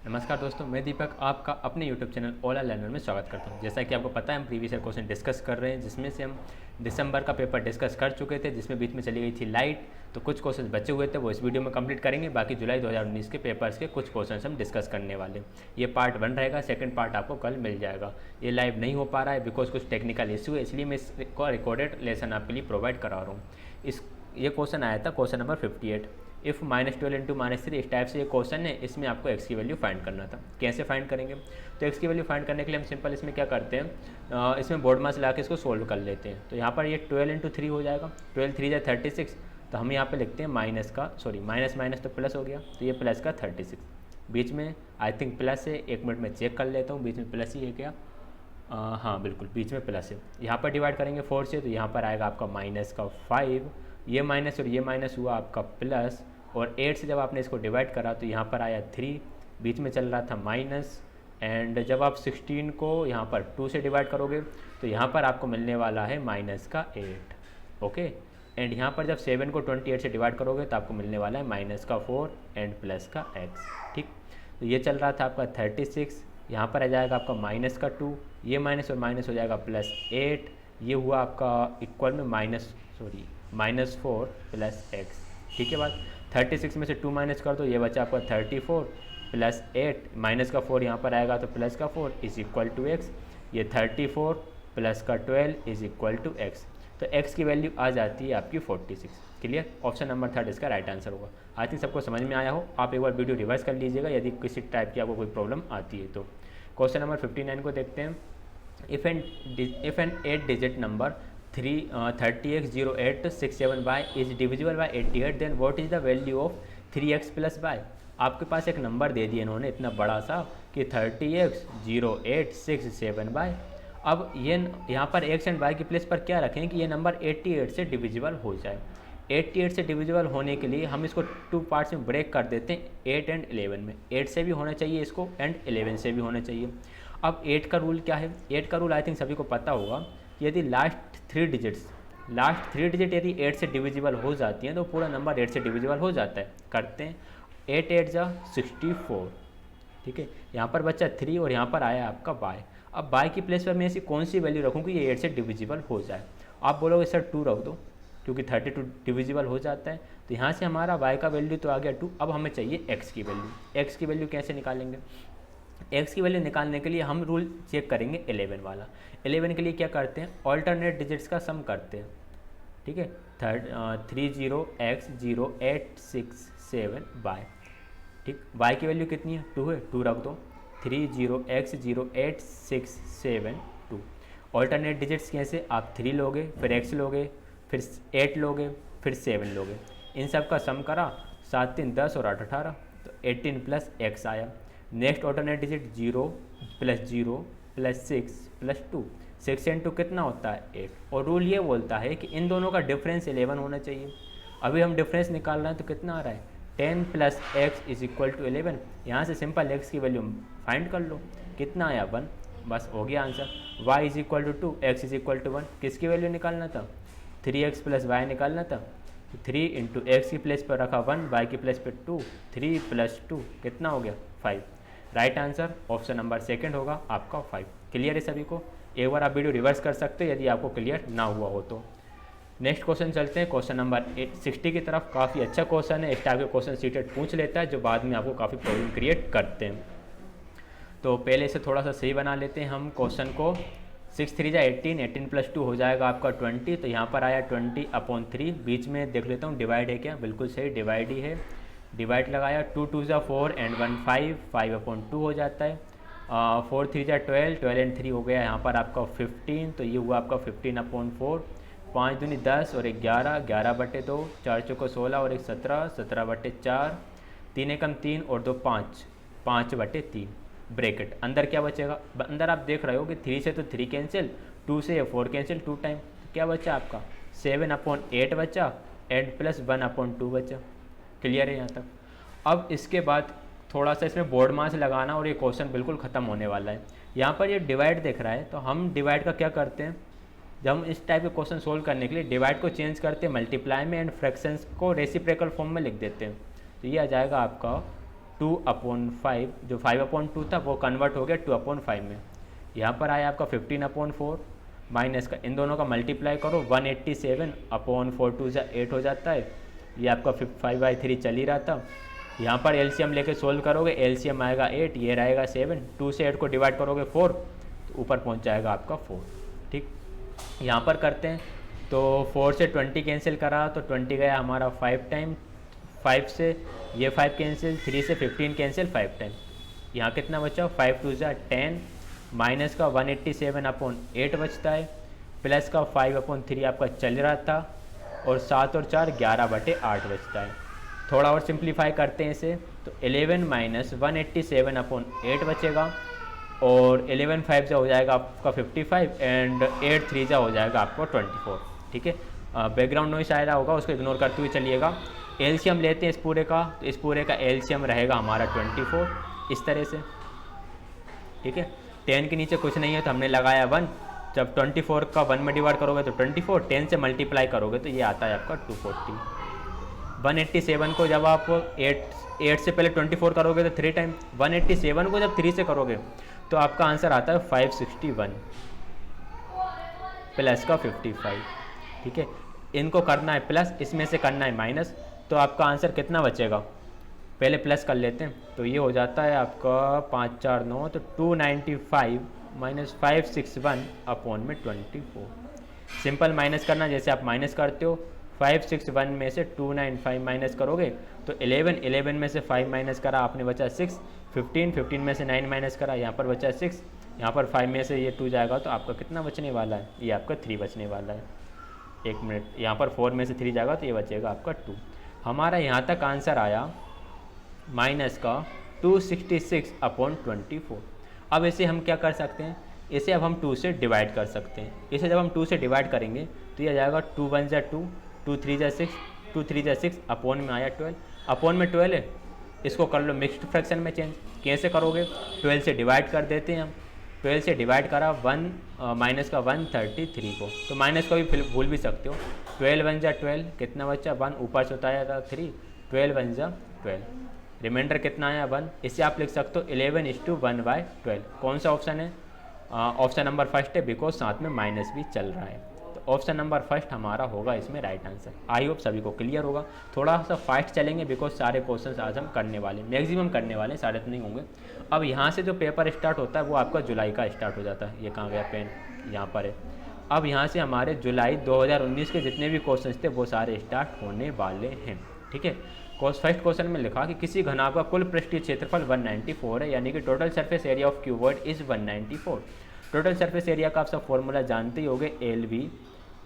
नमस्कार दोस्तों, मैं दीपक आपका अपने YouTube चैनल ओला लर्नर में स्वागत करता हूं। जैसा कि आपको पता है, हम प्रीवियस ईयर क्वेश्चन डिस्कस कर रहे हैं, जिसमें से हम दिसंबर का पेपर डिस्कस कर चुके थे, जिसमें बीच में चली गई थी लाइट। तो कुछ क्वेश्चन बचे हुए थे, वो इस वीडियो में कंप्लीट करेंगे। बाकी जुलाई 2019 के पेपर्स के कुछ क्वेश्चन हम डिस्कस करने वाले हैं। ये पार्ट 1 रहेगा, सेकंड पार्ट आपको कल मिल जाएगा। ये लाइव नहीं हो पा रहा है बिकॉज कुछ टेक्निकल इशू है, इसलिए मैं इसको रिकॉर्डेड लेसन आपके लिए प्रोवाइड करा रहा हूँ। ये क्वेश्चन आया था, क्वेश्चन नंबर 58। इफ़ -12 इंटू -3 इस टाइप से ये क्वेश्चन है। इसमें आपको एक्स की वैल्यू फाइंड करना था। कैसे फाइंड करेंगे? तो एक्स की वैल्यू फाइंड करने के लिए हम सिंपल इसमें क्या करते हैं, इसमें बोर्ड मास ला के इसको सोल्व कर लेते हैं। तो यहाँ पर ये 12 इंटू 3 हो जाएगा। 12 3 36। तो हम यहाँ पे लिखते हैं माइनस माइनस तो प्लस हो गया, तो ये प्लस का 36। बीच में आई थिंक प्लस है, 1 मिनट में चेक कर लेता हूँ बीच में प्लस ही है क्या। हाँ बिल्कुल, बीच में प्लस है। यहाँ पर डिवाइड करेंगे 4 से, तो यहाँ पर आएगा आपका माइनस का 5। ये माइनस और ये माइनस हुआ आपका प्लस, और 8 से जब आपने इसको डिवाइड करा तो यहाँ पर आया 3, बीच में चल रहा था माइनस। एंड जब आप 16 को यहाँ पर 2 से डिवाइड करोगे तो यहाँ पर आपको मिलने वाला है माइनस का 8। ओके, एंड यहाँ पर जब 7 को 28 से डिवाइड करोगे तो आपको मिलने वाला है माइनस का 4 एंड प्लस का x। ठीक, तो ये चल रहा था आपका 36। यहाँ पर आ जाएगा आपका माइनस का 2, ये माइनस और माइनस हो जाएगा +8। ये हुआ आपका इक्वल में -4 प्लस x। ठीक है बात। 36 में से 2 माइनस कर दो, ये बचा आपका 34 प्लस 8, माइनस का 4 यहाँ पर आएगा तो प्लस का 4 इज इक्वल टू एक्स। ये 34 प्लस का 12 इज इक्वल टू एक्स। तो x की वैल्यू आ जाती है आपकी 46। क्लियर? ऑप्शन नंबर 3 इसका राइट आंसर होगा। आई थिंक सबको समझ में आया हो। आप एक बार वीडियो रिवर्स कर लीजिएगा यदि किसी टाइप की आपको कोई प्रॉब्लम आती है तो। क्वेश्चन नंबर 59 को देखते हैं। If an 8 digit number 30x0867y is divisible by 88, then what is the value of 3x plus y। आपके पास एक नंबर दे दिया इन्होंने इतना बड़ा सा कि 30x0867y। अब ये यहाँ पर x एंड y की प्लेस पर क्या रखें कि ये नंबर 88 से डिविजिबल हो जाए। 88 से डिविजिबल होने के लिए हम इसको 2 पार्ट्स में ब्रेक कर देते हैं, 8 एंड 11 में। 8 से भी होना चाहिए इसको एंड 11 से भी होना चाहिए। अब 8 का रूल क्या है? 8 का रूल आई थिंक सभी को पता होगा। यदि लास्ट 3 डिजिट यदि 8 से डिविजिबल हो जाती हैं तो पूरा नंबर 8 से डिविजिबल हो जाता है। करते हैं, 8 8 जा 64। ठीक है, यहाँ पर बच्चा 3 और यहाँ पर आया आपका y। अब y की प्लेस पर मैं ऐसी कौन सी वैल्यू रखूँ कि ये 8 से डिविजिबल हो जाए? आप बोलोगे सर 2 रख दो, क्योंकि 32 डिविजिबल हो जाता है। तो यहाँ से हमारा y का वैल्यू तो आ गया 2। अब हमें चाहिए x की वैल्यू। x की वैल्यू कैसे निकालेंगे? x की वैल्यू निकालने के लिए हम रूल चेक करेंगे 11 वाला। 11 के लिए क्या करते हैं, ऑल्टरनेट डिजिट्स का सम करते हैं। ठीक है, 30x0867y। ठीक, y की वैल्यू कितनी है? 2 है, 2 रख दो। 30x0867 ऑल्टरनेट डिजिट्स कैसे? आप 3 लोगे, फिर x लोगे, फिर 8 लोगे, फिर 7 लोगे। इन सब का सम करा, 7 3 10 और 8 18, तो 18 प्लस x आया। Next alternate digit 0 plus 6 plus 2। 6 into कितना होता है? 8। और रूल ये बोलता है कि इन दोनों का डिफरेंस 11 होना चाहिए। अभी हम डिफरेंस निकाल रहे हैं तो कितना आ रहा है? 10 plus x is equal to 11। यहाँ से सिंपल x की वैल्यू फाइंड कर लो। कितना आया? 1। बस हो गया answer. y is equal to 2, x is equal to 1। किसकी वैल्यू निकालना था? 3x प्लस y निकालना था। 3 इंटू एक्स की प्लेस पर रखा 1, y की प्लेस पर 2, 3 प्लस 2 कितना हो गया? 5। राइट आंसर ऑप्शन नंबर 2 होगा आपका 5। क्लियर है सभी को? एक बार आप वीडियो रिवर्स कर सकते हो यदि आपको क्लियर ना हुआ हो तो। नेक्स्ट क्वेश्चन चलते हैं, क्वेश्चन नंबर 60 की तरफ। काफ़ी अच्छा क्वेश्चन है। इस टाइप के क्वेश्चन सीटेड पूछ लेता है जो बाद में आपको काफ़ी प्रॉब्लम क्रिएट करते हैं। तो पहले से थोड़ा सा सही बना लेते हैं हम क्वेश्चन को। 6 3 जा 18, 18 प्लस 2 हो जाएगा आपका 20। तो यहाँ पर आया 20/3। बीच में देख लेता हूँ डिवाइड है क्या? बिल्कुल सही, डिवाइड ही है। डिवाइड लगाया, 2 2 जा 4 एंड 1 5, 5/2 हो जाता है। 4 3 जा 12, 12 एंड 3 हो गया यहाँ पर आपका 15। तो ये हुआ आपका 15/4। 5 दूनी 10 और 11, 11/2, 4 चौको 16 और 1 17, 17/4, 3 एकम 3 और 2 5, 5/3। ब्रैकेट अंदर क्या बचेगा? अंदर आप देख रहे हो कि 3 से तो 3 कैंसिल, 2 से 4 कैंसिल 2 टाइम। क्या बचा आपका? 7/8 बचा एंड प्लस 1/2 बचा। क्लियर है यहाँ तक? अब इसके बाद थोड़ा सा इसमें बोर्ड मास लगाना और ये क्वेश्चन बिल्कुल ख़त्म होने वाला है। यहाँ पर ये डिवाइड दिख रहा है तो हम डिवाइड का क्या करते हैं, जब हम इस टाइप के क्वेश्चन सोल्व करने के लिए डिवाइड को चेंज करते हैं मल्टीप्लाई में एंड फ्रैक्शंस को रेसिप्रोकल फॉर्म में लिख देते हैं। तो ये आ जाएगा आपका 2/5, जो 5/2 था वो कन्वर्ट हो गया 2/5 में। यहाँ पर आया आपका 15/4 माइनस का, इन दोनों का मल्टीप्लाई करो, 187/4 2 8 हो जाता है। ये आपका 5/3 चल ही रहा था। यहाँ पर एलसीएम लेके सोल्व करोगे, एलसीएम आएगा 8, ये रहेगा 7, 2 से 8 को डिवाइड करोगे 4, तो ऊपर पहुँच जाएगा आपका 4। ठीक, यहाँ पर करते हैं तो 4 से 20 कैंसिल करा तो 20 गया हमारा 5 टाइम, 5 से ये 5 कैंसिल, 3 से 15 कैंसिल 5 टाइम। यहाँ कितना बचा, 5 2 10, माइनस का 187/8 बचता है, प्लस का 5/3 आपका चल रहा था, और 7 और 4 11/8 बचता है। थोड़ा और सिंप्लीफाई करते हैं इसे, तो 11 माइनस 187/8 बचेगा, और 11 5 जा हो जाएगा आपका 55, एंड 8 3 जा हो जाएगा आपको 24। ठीक है, बैकग्राउंड नॉइस आ रहा होगा, उसको इग्नोर करते हुए चलिएगा। एलसीएम लेते हैं इस पूरे का, तो इस पूरे का एलसीएम रहेगा हमारा 24 इस तरह से। ठीक है, 10 के नीचे कुछ नहीं है तो हमने लगाया 1, जब 24 का 1 में डिवाइड करोगे तो 24, 10 से मल्टीप्लाई करोगे तो ये आता है आपका 240। 187 को जब आप 8 से पहले 24 करोगे तो 3 टाइम, 187 को जब 3 से करोगे तो आपका आंसर आता है 561 प्लस का 55। ठीक है, इनको करना है प्लस, इसमें से करना है माइनस, तो आपका आंसर कितना बचेगा, पहले प्लस कर लेते हैं, तो ये हो जाता है आपका 5 4 9, तो 295 माइनस 561/24। सिंपल माइनस करना, जैसे आप माइनस करते हो, 561 में से 295 माइनस करोगे तो 11 में से 5 माइनस करा आपने बचा 6, 15 में से 9 माइनस करा, यहाँ पर बचा 6, यहाँ पर 5 में से ये 2 जाएगा तो आपका कितना बचने वाला है, ये आपका 3 बचने वाला है। 1 मिनट, यहाँ पर 4 में से 3 जाएगा तो ये बचेगा आपका 2। हमारा यहाँ तक आंसर आया माइनस का 266/24। अब इसे हम क्या कर सकते हैं, इसे अब हम 2 से डिवाइड कर सकते हैं। इसे जब हम 2 से डिवाइड करेंगे तो ये आ जाएगा 2 1 जा 2, 2 3 जा 6, 2 3 जा 6, अपॉन में आया 12, अपॉन में 12 है, इसको कर लो मिक्स्ड फ्रैक्शन में चेंज। कैसे करोगे, 12 से डिवाइड कर देते हैं हम, 12 से डिवाइड करा 1 माइनस का 133 को, तो माइनस को भी भूल भी सकते हो। 12 1 जा 12, कितना बच्चा 1, ऊपर से उतारा था 3, 12 1 जा 12, रिमाइंडर कितना आया 1। इससे आप लिख सकते हो 11:1/12। कौन सा ऑप्शन है, ऑप्शन नंबर फर्स्ट है, बिकॉज साथ में माइनस भी चल रहा है, तो ऑप्शन नंबर फर्स्ट हमारा होगा इसमें राइट आंसर। आई होप सभी को क्लियर होगा। थोड़ा सा फास्ट चलेंगे बिकॉज सारे क्वेश्चंस आज हम करने वाले, मैक्सिमम करने वाले, सारे तो नहीं होंगे। अब यहाँ से जो पेपर स्टार्ट होता है वो आपका जुलाई का स्टार्ट हो जाता है। ये कहाँ गया पेन, यहाँ पर है। अब यहाँ से हमारे जुलाई 2019 के जितने भी क्वेश्चन थे वो सारे स्टार्ट होने वाले हैं। ठीक है, फर्स्ट क्वेश्चन में लिखा कि किसी घनाभ का कुल पृष्ठीय क्षेत्रफल 194 है, यानी कि total surface area of cuboid is 194। Total surface area का आप सब फॉर्मूला जानते ही होगे, LV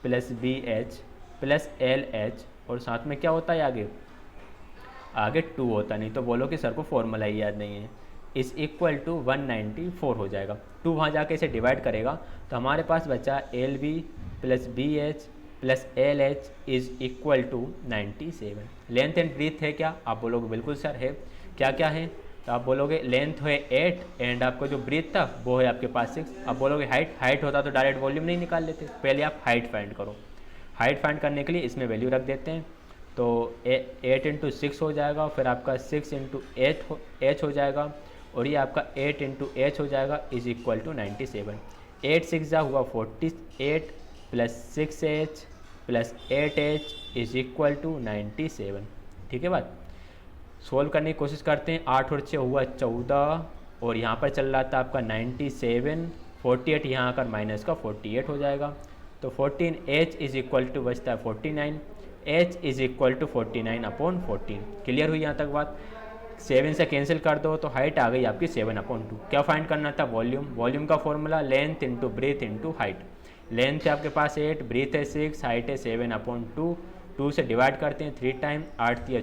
plus BH plus LH, और साथ में क्या होता है आगे 2 होता, नहीं तो बोलो कि सर को फॉर्मूला ही याद नहीं है। इस इक्वल टू 194 हो जाएगा। 2 वहाँ जाके इसे डिवाइड करेगा तो हमारे पास बचा LV plus BH plus LH is equal to 97। Length and breadth है क्या, आप बोलोगे बिल्कुल सर है। क्या क्या है, तो आप बोलोगे लेंथ है 8 एंड आपको जो ब्रीथ था वो है आपके पास 6। आप बोलोगे हाइट होता तो डायरेक्ट वॉल्यूम नहीं निकाल लेते, पहले आप हाइट फाइंड करो। हाइट फाइंड करने के लिए इसमें वैल्यू रख देते हैं, तो 8 × 6 हो जाएगा, फिर आपका 6 × H हो जाएगा, और ये आपका 8 × H हो जाएगा इज इक्वल टू 97। 8 6 जा हुआ 48 plus 6H plus 8H is equal to 97। ठीक है बात, सोल्व करने की कोशिश करते हैं। 8 और 6 हुआ 14, और यहाँ पर चल रहा था आपका 97, 48 यहाँ आकर माइनस का 48 हो जाएगा, तो 14H इज इक्वल टू बचता है 49, H is equal to 49/14। Clear हुई यहाँ तक बात। 7 से कैंसिल कर दो तो हाइट आ गई आपकी 7/2। क्या फाइंड करना था, वॉल्यूम का formula length into breadth into height. Length है आपके पास 8, ब्रीथ है 6, हाइट है 7/2। 2 से डिवाइड करते हैं 3 टाइम, 8 या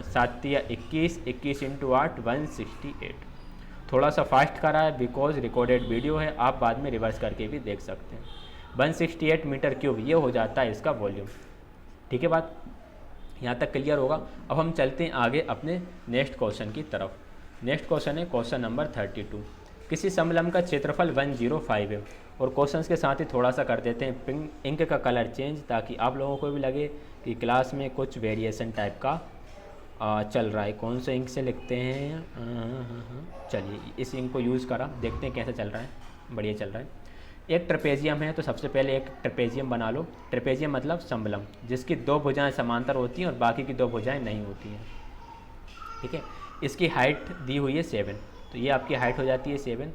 7 या 21, 21 × 8 168। थोड़ा सा फास्ट करा है बिकॉज रिकॉर्डेड वीडियो है, आप बाद में रिवर्स करके भी देख सकते हैं। 168 मीटर क्यूब ये हो जाता है इसका वॉल्यूम। ठीक है बात, यहाँ तक क्लियर होगा। अब हम चलते हैं आगे अपने नेक्स्ट क्वेश्चन की तरफ। नेक्स्ट क्वेश्चन है क्वेश्चन नंबर 32। किसी समलंब का क्षेत्रफल 105 है, और क्वेश्चंस के साथ ही थोड़ा सा कर देते हैं पिंक इंक का कलर चेंज, ताकि आप लोगों को भी लगे कि क्लास में कुछ वेरिएशन टाइप का चल रहा है। कौन से इंक से लिखते हैं? चलिए इस इंक को यूज़ करा, देखते हैं कैसे चल रहा है। बढ़िया चल रहा है। एक ट्रेपेजियम है तो सबसे पहले एक ट्रेपेजियम बना लो। ट्रेपेजियम मतलब समबलम, जिसकी दो भुजाएं समांतर होती हैं और बाकी की दो भुजाएं नहीं होती हैं। ठीक है, इसकी हाइट दी हुई है 7, तो ये आपकी हाइट हो जाती है 7।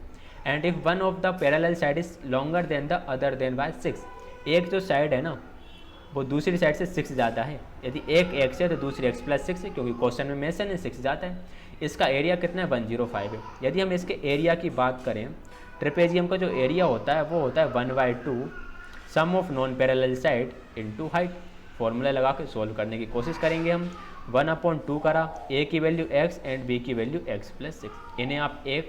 And if one of the parallel side is longer than the other then by 6, एक जो साइड है ना वो दूसरी साइड से 6 ज़्यादा है। यदि एक x है तो दूसरी x + 6 है, क्योंकि क्वेश्चन में मेंशन है 6 ज़्यादा है। इसका एरिया कितना है? 105 है। यदि हम इसके एरिया की बात करें, ट्रेपेजियम का जो एरिया होता है वो होता है 1/2 sum of non parallel side into height. Formula लगा के सोल्व करने की कोशिश करेंगे हम। 1/2 करा, a की वैल्यू x एंड b की वैल्यू x + 6। इन्हें आप x,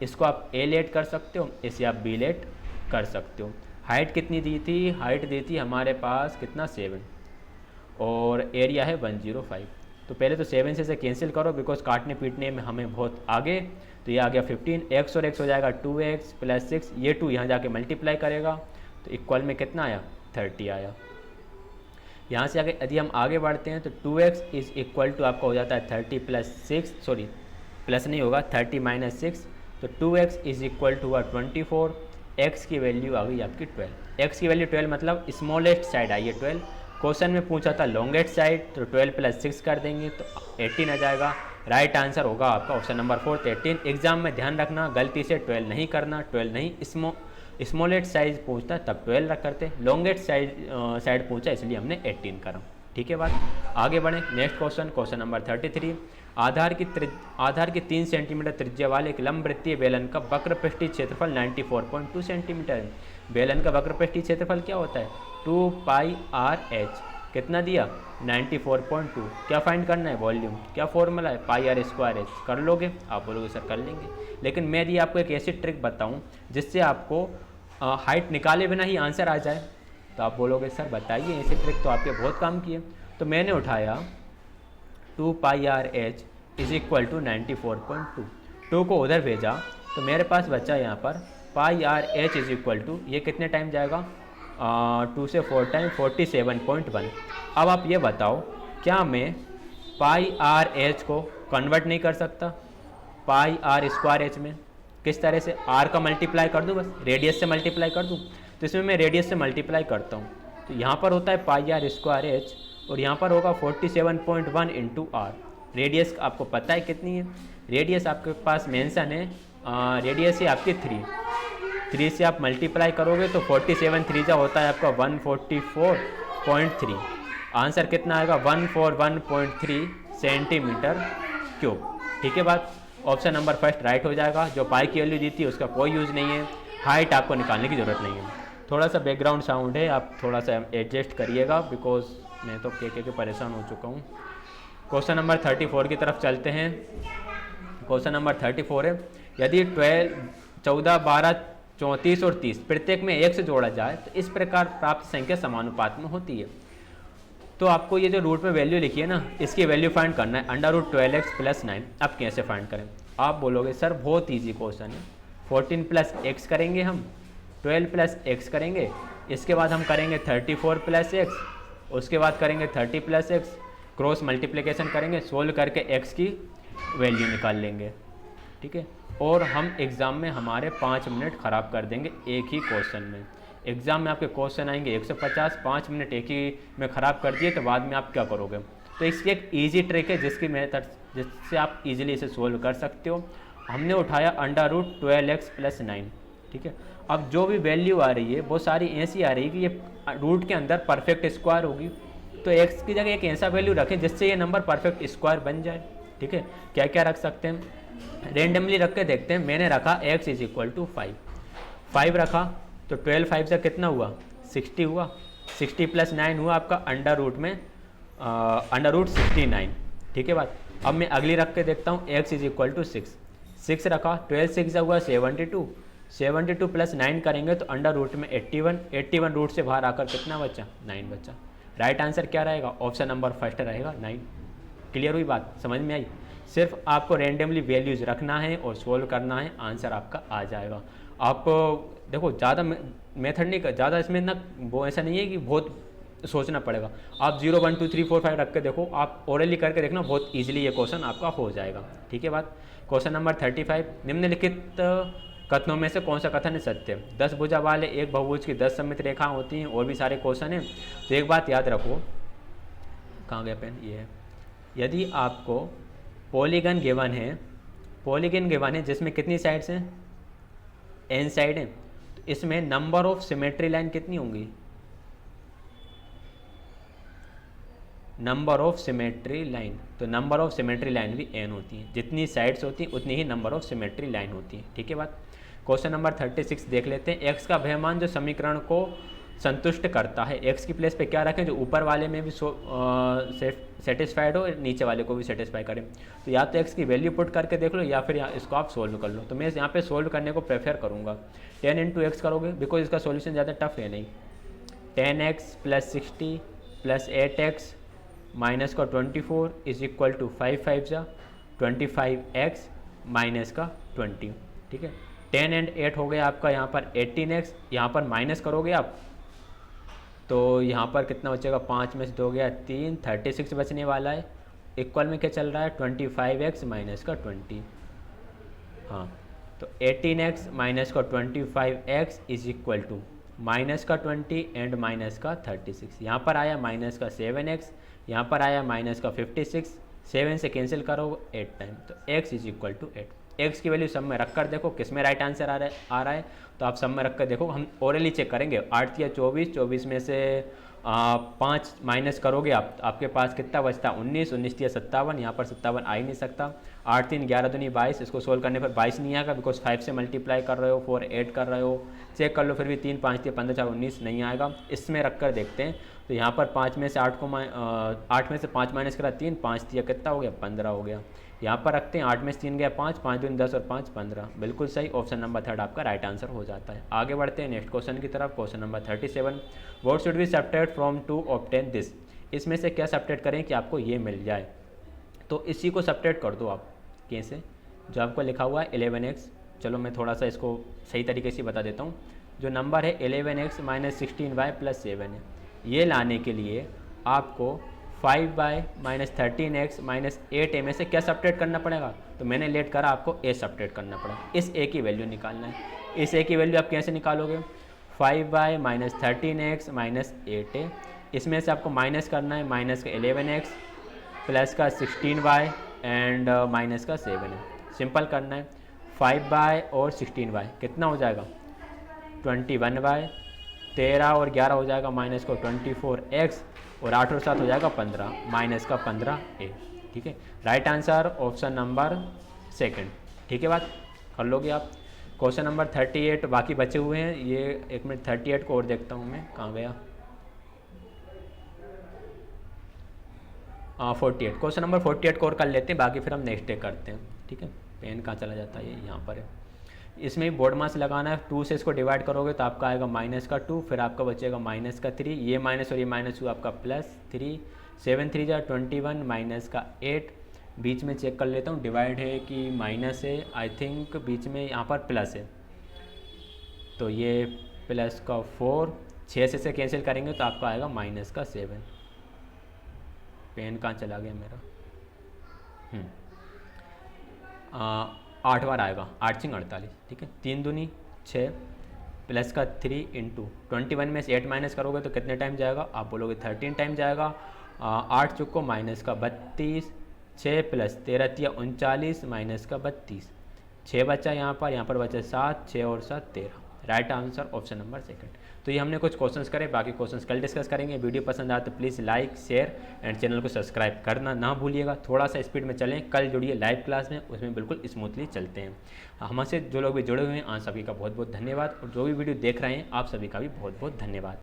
इसको आप a लेट कर सकते हो, इसे आप b लेट कर सकते हो। हाइट कितनी दी थी? हाइट दी थी हमारे पास कितना? 7, और एरिया है 105। तो पहले तो 7 से कैंसिल करो, बिकॉज काटने पीटने में हमें बहुत आगे। तो ये आ गया 15, x और x हो जाएगा 2x + 6, ये 2 यहाँ जाके मल्टीप्लाई करेगा तो इक्वल में कितना आया? 30 आया। यहाँ से आगे यदि हम आगे बढ़ते हैं तो 2x इज इक्वल टू आपका हो जाता है 30 + 6, सॉरी प्लस नहीं होगा, 30 - 6, तो 2x is equal to 24। x की वैल्यू आ गई आपकी 12। x की वैल्यू 12 मतलब स्मॉलेस्ट साइड आई है 12। क्वेश्चन में पूछा था लॉन्गेस्ट साइड, तो 12 + 6 कर देंगे तो 18 आ जाएगा। राइट आंसर होगा आपका ऑप्शन नंबर 4 18। एग्जाम में ध्यान रखना, गलती से 12 नहीं करना, 12 नहीं, स्मॉलेस्ट साइज पूछता है तब 12 रख करते, लॉन्गेस्ट साइड पूछा इसलिए हमने 18 करा। ठीक है बात, आगे बढ़ें। Next question number 33। आधार की 3 सेंटीमीटर त्रिज्या वाले एक लंबवृत्तीय बेलन का वक्रपृष्ठीय क्षेत्रफल 94.2 सेंटीमीटर है। बेलन का वक्रपृष्ठीय क्षेत्रफल क्या होता है? 2πr/h। कितना दिया? 94.2। क्या फाइंड करना है? वॉल्यूम। क्या फॉर्मूला है? πr²h। कर लोगे? आप बोलोगे सर कर लेंगे, लेकिन मैं यदि आपको एक ऐसी ट्रिक बताऊं जिससे आपको हाइट निकाले बिना ही आंसर आ जाए, तो आप बोलोगे सर बताइए, ऐसी ट्रिक तो आपके बहुत काम की है। तो मैंने उठाया 2πr/h इज इक्वल टू 94.2, 2 को उधर भेजा तो मेरे पास बचा यहाँ पर πr/h इज इक्वल टू, ये कितने टाइम जाएगा? 2 से 4 टाइम 47.1। अब आप ये बताओ, क्या मैं πr/h को कन्वर्ट नहीं कर सकता πr² में? किस तरह से? r का मल्टीप्लाई कर दूँ, बस रेडियस से मल्टीप्लाई कर दूँ। तो इसमें मैं रेडियस से मल्टीप्लाई करता हूँ, तो यहाँ पर होता है πr² और यहाँ पर होगा 47.1 इंटू r। रेडियस आपको पता है कितनी है? रेडियस आपके पास मेंशन है, रेडियस है आपकी 3 से आप मल्टीप्लाई करोगे तो 47 3 जा होता है आपका 144.3। आंसर कितना आएगा? 141.3 सेंटीमीटर क्यूब। ठीक है बात, ऑप्शन नंबर फर्स्ट राइट हो जाएगा। जो पाई की वैल्यू दी थी उसका कोई यूज़ नहीं है, हाइट आपको निकालने की ज़रूरत नहीं है। थोड़ा सा बैकग्राउंड साउंड है, आप थोड़ा सा एडजस्ट करिएगा, बिकॉज मैं तो के परेशान हो चुका हूँ। क्वेश्चन नंबर 34 की तरफ चलते हैं। क्वेश्चन नंबर 34 है, यदि 14, 12, 34 और 30 प्रत्येक में 1 से जोड़ा जाए तो इस प्रकार प्राप्त संख्या समानुपात में होती है। तो आपको ये जो रूट में वैल्यू लिखी है ना, इसकी वैल्यू फाइंड करना है, √12x + 9। अब कैसे फाइंड करें? आप बोलोगे सर बहुत ईजी क्वेश्चन है, 14 + x करेंगे हम, 12 + x करेंगे, इसके बाद हम करेंगे 34 + x, उसके बाद करेंगे 30 + x, क्रॉस मल्टीप्लिकेशन करेंगे, सोल्व करके x की वैल्यू निकाल लेंगे। ठीक है, और हम एग्ज़ाम में हमारे 5 मिनट ख़राब कर देंगे एक ही क्वेश्चन में। एग्ज़ाम में आपके क्वेश्चन आएंगे 150, 5 मिनट एक ही में ख़राब कर दिए तो बाद में आप क्या करोगे? तो इसकी एक ईजी ट्रिक है जिससे आप इजीली इसे सोल्व कर सकते हो। हमने उठाया √12x + 9। ठीक है, अब जो भी वैल्यू आ रही है वो सारी ऐसी आ रही है कि ये रूट के अंदर परफेक्ट स्क्वायर होगी, तो x की जगह एक ऐसा वैल्यू रखें जिससे ये नंबर परफेक्ट स्क्वायर बन जाए। ठीक है, क्या क्या रख सकते हैं? रेंडमली रख के देखते हैं। मैंने रखा x इज इक्वल टू 5 रखा, तो 12 5 से कितना हुआ? 60 हुआ, 60 + 9 हुआ आपका √69। ठीक है बात, अब मैं अगली रख के देखता हूँ, x इज इक्वल टू 6 रखा, 12 6 से हुआ 72, 72 + 9 करेंगे तो √81 रूट से बाहर आकर कितना बचा? 9 बचा। राइट आंसर क्या रहेगा? ऑप्शन नंबर फर्स्ट रहेगा 9। क्लियर हुई बात, समझ में आई? सिर्फ आपको रेंडमली वैल्यूज़ रखना है और सोल्व करना है, आंसर आपका आ जाएगा। आपको देखो ज़्यादा मेथड नहीं कर, ज़्यादा इसमें ना वो ऐसा नहीं है कि बहुत सोचना पड़ेगा। आप 0 1 2 3 4 5 रख के देखो, आप ओरली करके देखना, बहुत ईजिली ये क्वेश्चन आपका हो जाएगा। ठीक है बात। क्वेश्चन नंबर 35, निम्नलिखित कथनों में से कौन सा कथन है सत्य? 10 भुजा वाले एक बहुभुज की 10 सममित रेखा होती हैं, और भी सारे क्वेश्चन हैं। तो एक बात याद रखो, कहाँ गया पेन, ये है, यदि आपको पॉलीगन गिवन है जिसमें कितनी साइड्स हैं, n साइड है, तो इसमें नंबर ऑफ सिमेट्री लाइन कितनी होंगी? नंबर ऑफ सिमेट्री लाइन, तो नंबर ऑफ सिमेट्री लाइन भी n होती है, जितनी साइड्स होती हैं उतनी ही नंबर ऑफ सिमेट्री लाइन होती है। ठीक है बात। क्वेश्चन नंबर 36 देख लेते हैं। x का भयमान जो समीकरण को संतुष्ट करता है, x की प्लेस पे क्या रखें जो ऊपर वाले में भी सेटिस्फाइड हो, नीचे वाले को भी सेटिस्फाई करें। तो या तो x की वैल्यू पुट करके देख लो, या फिर इसको आप सोल्व कर लो। तो मैं यहाँ पे सोल्व करने को प्रेफर करूँगा। 10 × x करोगे, बिकॉज इसका सोल्यूशन ज़्यादा टफ है नहीं। 10x + 60 + 8x माइनस का 24 इज इक्वल टू 5 5 जा 25x माइनस का 20। ठीक है, 10 और 8 हो गया आपका यहाँ पर 18x, यहाँ पर माइनस करोगे आप तो यहाँ पर कितना बचेगा, 5 में से 2 गया 3, 36 बचने वाला है। इक्वल में क्या चल रहा है, 25x माइनस का 20। हाँ, तो 18x माइनस का 25x is equal to minus का 20 एंड माइनस का 36। यहाँ पर आया माइनस का 7x, यहाँ पर आया माइनस का 56, 7 से कैंसिल करो 8 टाइम, तो x is equal to 8। x की वैल्यू सब में रख कर देखो किस में राइट आंसर आ रहा है, तो आप सब में रख कर देखो। हम ओरली चेक करेंगे। 8 या 24, 24 में से 5 माइनस करोगे आप, आपके पास कितना बचता, 19, 19 या 57, यहाँ पर 57 आ ही नहीं सकता। 8 3 11 दूनी 22, इसको सोल्व करने पर 22 नहीं आएगा, बिकॉज 5 से मल्टीप्लाई कर रहे हो, 4 8 कर रहे हो, चेक कर लो, फिर भी 3 5 3 15 4 19 नहीं आएगा। इसमें रख कर देखते हैं, तो यहाँ पर 5 में से 8 में से 5 माइनस करा 3, 5 3 कितना हो गया, 15 हो गया। यहाँ पर रखते हैं, 8 में से 3 गया 5, 5 दूनी 10 और 5 15, बिल्कुल सही। ऑप्शन नंबर 3 आपका राइट आंसर हो जाता है। आगे बढ़ते हैं नेक्स्ट क्वेश्चन की तरफ। Question number 37, what should be subtract from to obtain this? इसमें से क्या सब्ट्रैक्ट करें कि आपको ये मिल जाए? तो इसी को सब्ट्रैक्ट कर दो आप। कैसे? जो आपको लिखा हुआ है 11x, चलो मैं थोड़ा सा इसको सही तरीके से बता देता हूँ। जो नंबर है 11x माइनस 16y + 7 है, ये लाने के लिए आपको 5y minus 13x minus 8a में से क्या सब्ट्रैक्ट करना पड़ेगा? तो मैंने लेट करा, आपको a सब्ट्रैक्ट करना पड़ेगा। इस a की वैल्यू निकालना है। इस a की वैल्यू आप कैसे निकालोगे? 5y minus 13x minus 8a, इसमें से आपको माइनस करना है, माइनस का 11x प्लस का 16y एंड माइनस का 7 है। सिंपल करना है, 5y और 16y कितना हो जाएगा, 21y, 13 और 11 हो जाएगा माइनस को 24x, और 8 और 7 हो जाएगा 15, माइनस का 15a। ठीक है, राइट आंसर ऑप्शन नंबर 2। ठीक है, बात कर लोगे आप। क्वेश्चन नंबर 38 बाकी बचे हुए हैं, ये एक मिनट 38 को और देखता हूँ मैं, कहाँ गया, 48। क्वेश्चन नंबर 48 को और कर लेते हैं, बाकी फिर हम नेक्स्ट डे करते हैं। ठीक है, पेन कहाँ चला जाता है, ये यहाँ पर है। इसमें बोर्ड मास लगाना है, 2 से इसको डिवाइड करोगे तो आपका आएगा माइनस का 2, फिर आपका बचेगा माइनस का 3, ये माइनस और ये माइनस हुआ आपका +3, 7 3 जा 21 माइनस का 8, बीच में चेक कर लेता हूँ डिवाइड है कि माइनस है, आई थिंक बीच में यहाँ पर प्लस है, तो ये प्लस का 4, 6 से कैंसिल करेंगे तो आपका आएगा माइनस का 7। पेन कहाँ चला गया मेरा, 8 बार आएगा, 8 सिंग 48। ठीक है, 3 दूनी 6 प्लस का 3 इंटू 21 में से 8 माइनस करोगे तो कितने टाइम जाएगा, आप बोलोगे 13 टाइम जाएगा। 8 चुको माइनस का 32, 6 प्लस 13 3 39 माइनस का 32, 6 बचा यहाँ पर बचा 7, 6 और 7 13। Right answer option number 2। तो ये हमने कुछ क्वेश्चंस करे, बाकी क्वेश्चंस कल डिस्कस करेंगे। वीडियो पसंद आए तो please like share and channel को सब्सक्राइब करना ना भूलिएगा। थोड़ा सा स्पीड में चलें, कल जुड़िए लाइव क्लास में, उसमें बिल्कुल स्मूथली चलते हैं। हमसे जो लोग भी जुड़े हुए हैं, आप सभी का बहुत बहुत धन्यवाद, और जो भी वीडियो देख रहे हैं आप सभी का भी बहुत बहुत धन्यवाद।